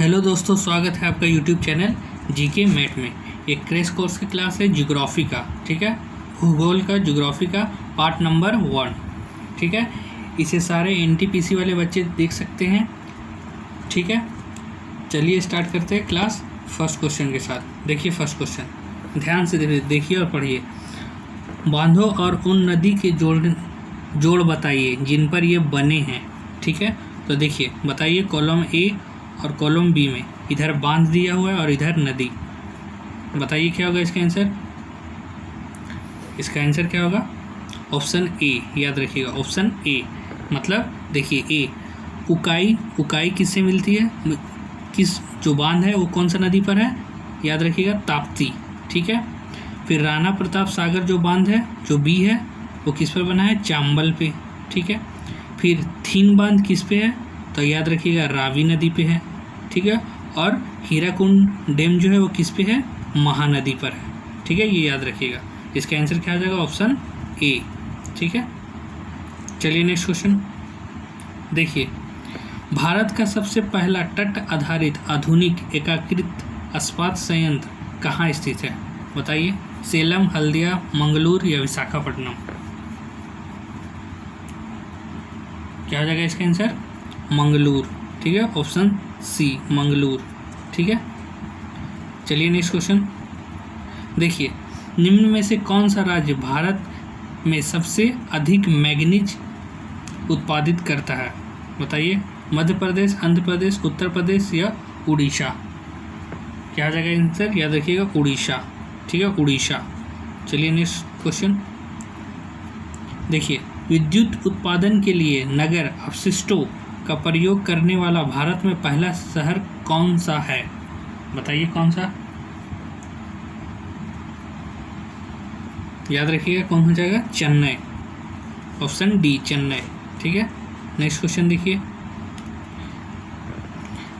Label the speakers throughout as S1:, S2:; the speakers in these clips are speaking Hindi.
S1: हेलो दोस्तों, स्वागत है आपका यूट्यूब चैनल जीके मैट में। एक क्रैश कोर्स की क्लास है ज्योग्राफी का, ठीक है, भूगोल का, ज्योग्राफी का पार्ट नंबर 1, ठीक है। इसे सारे एनटीपीसी वाले बच्चे देख सकते हैं, ठीक है। चलिए स्टार्ट करते हैं क्लास फर्स्ट क्वेश्चन के साथ। देखिए फर्स्ट क्वेश्चन, ध्यान से देखिए और पढ़िए। बांधों और उन नदी के जोड़ बताइए जिन पर ये बने हैं, ठीक है। तो देखिए बताइए, कॉलम ए और कॉलम बी में इधर बांध दिया हुआ है और इधर नदी। बताइए क्या होगा इसका आंसर। इसका आंसर क्या होगा? ऑप्शन ए, याद रखिएगा ऑप्शन ए। मतलब देखिए ए, उकाई किससे मिलती है, किस जो बांध है वो कौन सा नदी पर है, याद रखिएगा ताप्ती, ठीक है। फिर राणा प्रताप सागर जो बांध है, जो बी है, वो किस पर बना है, चांबल पे, ठीक है। फिर थीन बांध किस पे है, तो याद रखिएगा रावी नदी पे है, ठीक है। और हीराकुंड डैम जो है वो किस पे है, महानदी पर है, ठीक है। ये याद रखिएगा। इसका आंसर क्या आ जाएगा, ऑप्शन ए, ठीक है। चलिए नेक्स्ट क्वेश्चन देखिए। भारत का सबसे पहला तट आधारित आधुनिक एकीकृत इस्पात संयंत्र कहाँ स्थित है? बताइए। सेलम, हल्दिया, मंगलूर या विशाखापट्टनम? क्या हो जाएगा इसका आंसर? मंगलूर, ठीक है। ऑप्शन सी मंगलूर, ठीक है। चलिए नेक्स्ट क्वेश्चन देखिए। निम्न में से कौन सा राज्य भारत में सबसे अधिक मैंगनीज उत्पादित करता है? बताइए। मध्य प्रदेश, आंध्र प्रदेश, उत्तर प्रदेश या उड़ीसा? क्या आ जाएगा आंसर? याद रखिएगा उड़ीसा, ठीक है, उड़ीसा। चलिए नेक्स्ट क्वेश्चन देखिए। विद्युत उत्पादन के लिए नगर अपशिष्टों का प्रयोग करने वाला भारत में पहला शहर कौन सा है? बताइए कौन सा? याद रखिएगा कौन हो जाएगा, चेन्नई, ऑप्शन डी चेन्नई, ठीक है। नेक्स्ट क्वेश्चन देखिए।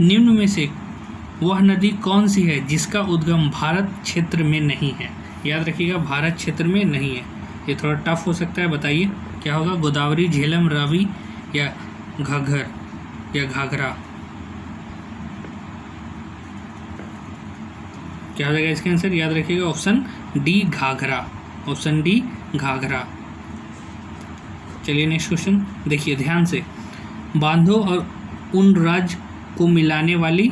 S1: निम्न में से वह नदी कौन सी है जिसका उद्गम भारत क्षेत्र में नहीं है? याद रखिएगा भारत क्षेत्र में नहीं है। ये थोड़ा टफ हो सकता है, बताइए क्या होगा। गोदावरी, झेलम, रावी या घाघर या घाघरा? क्या हो जाएगा इसका आंसर? याद रखिएगा option D Ghaghara, option D Ghaghara. चलिए नेक्स्ट क्वेश्चन देखिए ध्यान से। बांधों और उन राज्य को मिलाने वाली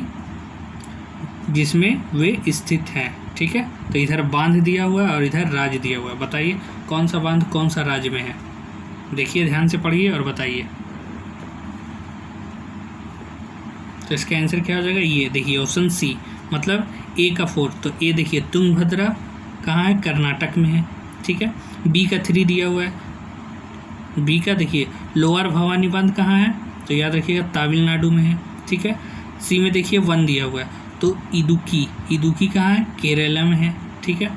S1: जिसमें वे स्थित हैं, ठीक है। तो इधर बांध दिया हुआ है और इधर राज्य दिया हुआ है। बताइए कौन सा बांध कौन सा राज्य में है? देखिए ध्यान से पढ़िए और बताइए। तो इसका आंसर क्या हो जाएगा? ये देखिए ऑप्शन सी, मतलब ए का 4। तो ए देखिए तुंगभद्रा कहाँ है, कर्नाटक में है, ठीक है। बी का 3 दिया हुआ है। बी का देखिए लोअर भवानी बांध कहाँ है, तो याद रखिएगा तमिलनाडु में है, ठीक है। सी में देखिए 1 दिया हुआ है, तो इदुकी कहाँ है, केरला में है, ठीक है।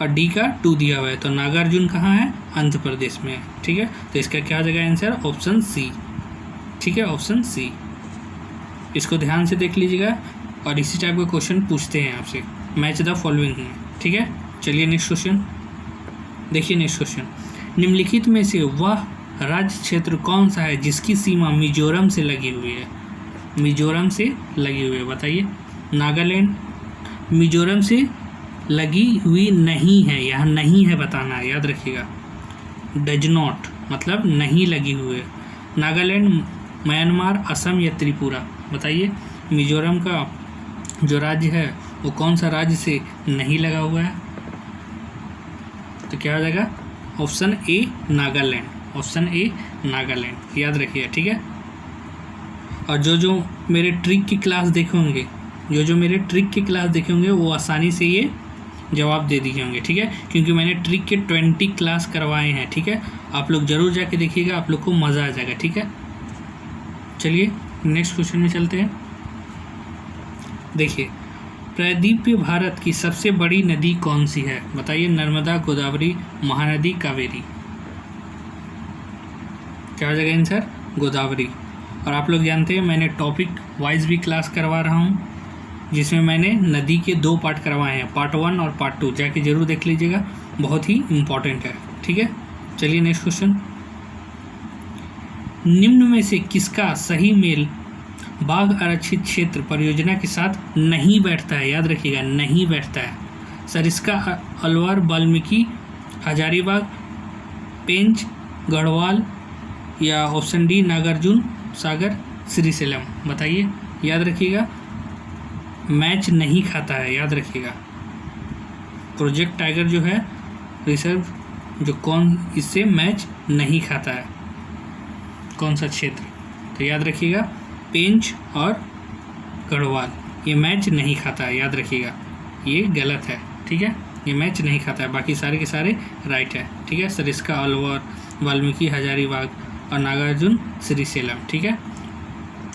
S1: और डी का 2 दिया हुआ है, तो नागार्जुन कहाँ है, आंध्र प्रदेश में है, ठीक है। तो इसका क्या हो जाएगा आंसर? ऑप्शन सी, ठीक है, ऑप्शन सी। इसको ध्यान से देख लीजिएगा और इसी टाइप का क्वेश्चन पूछते हैं आपसे, मैच द फॉलोइंग में, ठीक है। चलिए नेक्स्ट क्वेश्चन देखिए। नेक्स्ट क्वेश्चन, निम्नलिखित में से वह राज्य क्षेत्र कौन सा है जिसकी सीमा मिजोरम से लगी हुई है? मिजोरम से लगी हुई है, बताइए। नागालैंड मिजोरम से लगी हुई नहीं है, यहाँ नहीं है बताना है, याद रखिएगा। डज नॉट मतलब नहीं लगी हुई है। नागालैंड, म्यांमार, असम या त्रिपुरा? बताइए मिजोरम का जो राज्य है वो कौन सा राज्य से नहीं लगा हुआ है? तो क्या हो जाएगा? Option A Nagaland, option A Nagaland, याद रखिएगा, ठीक है। और जो मेरे ट्रिक की क्लास देखे होंगे, जो मेरे ट्रिक की क्लास देखे होंगे वो आसानी से ये जवाब दे दिए होंगे, ठीक है, क्योंकि मैंने ट्रिक के 20 क्लास करवाए हैं, ठीक है। आप लोग ज़रूर जाके देखिएगा, आप लोग को मज़ा आ जाएगा, ठीक है। चलिए नेक्स्ट क्वेश्चन में चलते हैं। देखिए, प्रायद्वीपीय भारत की सबसे बड़ी नदी कौन सी है? बताइए। नर्मदा, गोदावरी, महानदी, कावेरी? क्या हो जाएगा आंसर? गोदावरी। और आप लोग जानते हैं मैंने टॉपिक वाइज भी क्लास करवा रहा हूँ, जिसमें मैंने नदी के 2 पार्ट करवाए हैं, पार्ट 1 और पार्ट 2, जाके जरूर देख लीजिएगा, बहुत ही इम्पॉर्टेंट है, ठीक है। चलिए नेक्स्ट क्वेश्चन। निम्न में से किसका सही मेल बाघ आरक्षित क्षेत्र परियोजना के साथ नहीं बैठता है, याद रखिएगा नहीं बैठता है। सरिस्का, अलवर, वाल्मीकि, हजारीबाग, पेंच, गढ़वाल या ऑप्शन डी नागार्जुन सागर, श्रीशैलम। बताइए, याद रखिएगा मैच नहीं खाता है, याद रखिएगा। प्रोजेक्ट टाइगर जो है रिजर्व जो कौन इससे मैच नहीं खाता है, कौन सा क्षेत्र, तो याद रखिएगा पेंच और गढ़वाल ये मैच नहीं खाता है, याद रखिएगा ये गलत है, ठीक है, ये मैच नहीं खाता है, बाकी सारे के सारे राइट है, ठीक है। सरिस्का, अलवर, वाल्मीकि, हजारीबाग और नागार्जुन श्रीशैलम, ठीक है।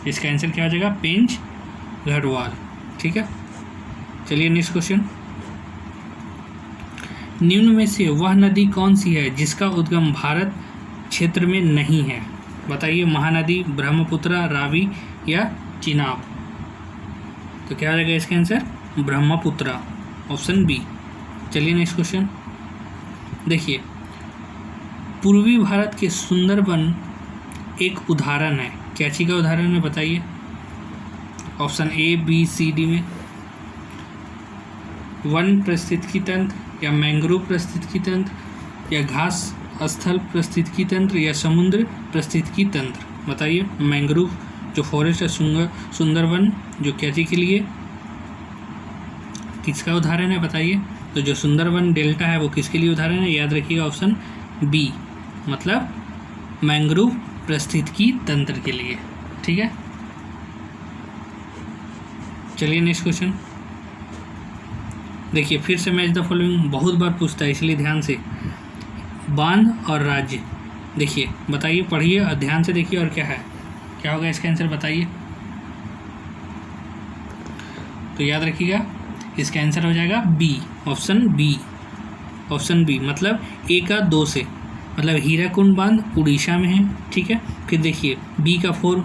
S1: इसका आंसर क्या हो जाएगा, पेंच गढ़वाल, ठीक है। चलिए नेक्स्ट क्वेश्चन, निम्न में से वह नदी कौन सी है जिसका उद्गम भारत क्षेत्र में नहीं है। बताइए, महानदी, ब्रह्मपुत्र, रावी या चिनाब। तो क्या हो जाएगा इसका आंसर, ब्रह्मपुत्र, ऑप्शन बी। चलिए नेक्स्ट क्वेश्चन देखिए, पूर्वी भारत के सुंदरबन एक उदाहरण है, क्या चीज़ का उदाहरण है बताइए। Option A, B, C, D में वन पारिस्थितिकी तंत्र या मैंग्रोव पारिस्थितिकी तंत्र या घास स्थल पारिस्थितिकी तंत्र या समुद्र पारिस्थितिकी तंत्र। बताइए, मैंग्रोव जो फॉरेस्ट है, सुंदरबन जो क्या चीज़ के लिए किसका उदाहरण है बताइए। तो जो सुंदरबन डेल्टा है वो किसके लिए उदाहरण है, याद रखिएगा ऑप्शन बी, मतलब मैंग्रोव पारिस्थितिकी तंत्र के लिए, ठीक है। चलिए नेक्स्ट क्वेश्चन देखिए, फिर से मैच द फॉलोइंग बहुत बार पूछता है इसलिए ध्यान से। बांध और राज्य, देखिए बताइए, पढ़िए और ध्यान से देखिए और क्या है, क्या होगा इसका आंसर बताइए। तो याद रखिएगा इसका आंसर हो जाएगा B, option B, option B, मतलब ए का 2 से, मतलब हीराकुंड बांध उड़ीसा में है, ठीक है। फिर देखिए बी का 4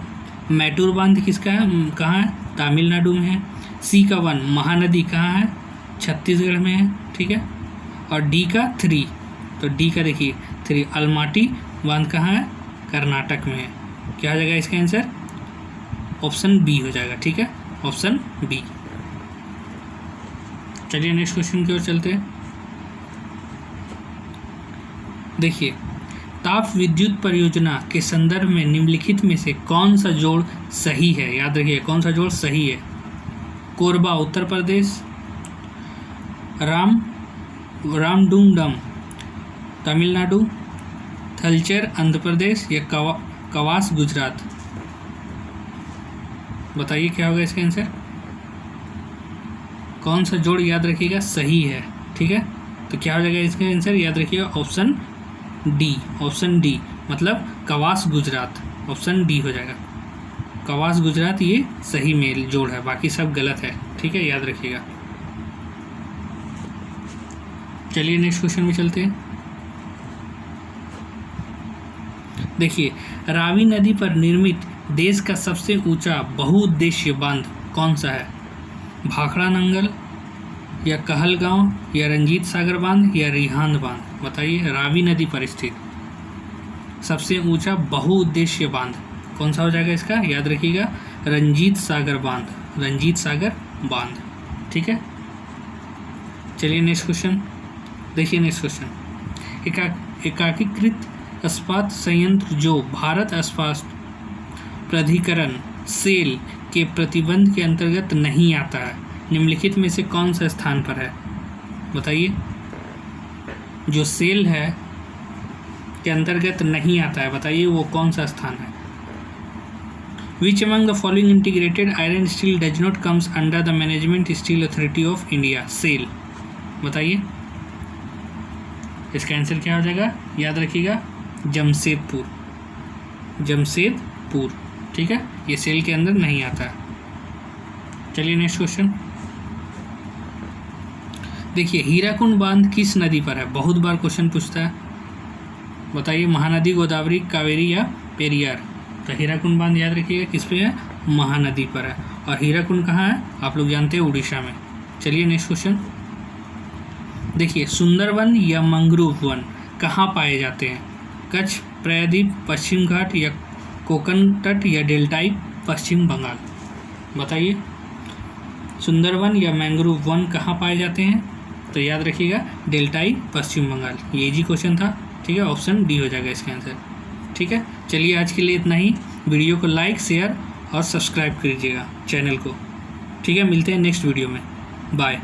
S1: मैटूर बांध किसका है, कहाँ है, तमिलनाडु में है। सी का 1 महानदी कहाँ है, छत्तीसगढ़ में है, ठीक है। और डी का 3, तो डी का देखिए 3 अलमाटी बांध कहाँ है, कर्नाटक में है। क्या हो जाएगा इसका आंसर, ऑप्शन बी हो जाएगा, ठीक है, ऑप्शन बी। चलिए नेक्स्ट क्वेश्चन की ओर चलते हैं। देखिए, ताप विद्युत परियोजना के संदर्भ में निम्नलिखित में से कौन सा जोड़ सही है, याद रखिए कौन सा जोड़ सही है। कोरबा उत्तर प्रदेश, रामडुंगडम तमिलनाडु, थलचेर आंध्र प्रदेश या कवास गुजरात। बताइए क्या होगा इसका आंसर, कौन सा जोड़ याद रखिएगा सही है, ठीक है। तो क्या हो जाएगा इसका आंसर, याद रखिएगा ऑप्शन डी, ऑप्शन डी, मतलब कवास गुजरात, ऑप्शन डी हो जाएगा। कवास गुजरात ये सही मेल जोड़ है, बाकी सब गलत है, ठीक है, याद रखिएगा। चलिए नेक्स्ट क्वेश्चन में चलते हैं। देखिए, रावी नदी पर निर्मित देश का सबसे ऊंचा बहुउद्देशीय बांध कौन सा है। भाखड़ा नंगल या कहलगांव या रंजीत सागर बांध या रिहांद बांध। बताइए, रावी नदी पर स्थित सबसे ऊंचा बहुउद्देशीय बांध कौन सा हो जाएगा इसका, याद रखिएगा रंजीत सागर बांध, रंजीत सागर बांध, ठीक है। चलिए नेक्स्ट क्वेश्चन देखिए। नेक्स्ट क्वेश्चन, एकीकृत इस्पात संयंत्र जो भारत इस्पात प्राधिकरण सेल के प्रतिबंध के अंतर्गत नहीं आता है, निम्नलिखित में से कौन सा स्थान पर है। बताइए, जो सेल है के अंतर्गत नहीं आता है, बताइए वो कौन सा स्थान है। Which among the following integrated iron steel does not comes under the management steel authority of India, SAIL. बताइए इसका आंसर क्या हो जाएगा, याद रखिएगा जमशेदपुर, जमशेदपुर, ठीक है, ये सेल के अंदर नहीं आता है। चलिए नेक्स्ट क्वेश्चन देखिए, हीराकुंड बांध किस नदी पर है, बहुत बार क्वेश्चन पूछता है। बताइए, महानदी, गोदावरी, कावेरी या पेरियार। तो हीराकुंड बांध याद रखिएगा किस पे है, महानदी पर है। और हीराकुंड कहाँ है, आप लोग जानते हैं उड़ीसा में। चलिए नेक्स्ट क्वेश्चन देखिए, सुंदरवन या मैंग्रोव वन कहाँ पाए जाते हैं। कच्छ, प्रायद्वीप, पश्चिम घाट या कोकण तट या डेल्टाई पश्चिम बंगाल। बताइए सुंदरवन या मैंग्रोव वन कहाँ पाए जाते हैं? तो याद रखिएगा डेल्टाई पश्चिम बंगाल। ये इजी क्वेश्चन था, ठीक है, ऑप्शन डी हो जाएगा इसका आंसर। ठीक है, चलिए आज के लिए इतना ही। वीडियो को लाइक शेयर और सब्सक्राइब कीजिएगा चैनल को। ठीक है, मिलते हैं नेक्स्ट वीडियो में। बाय।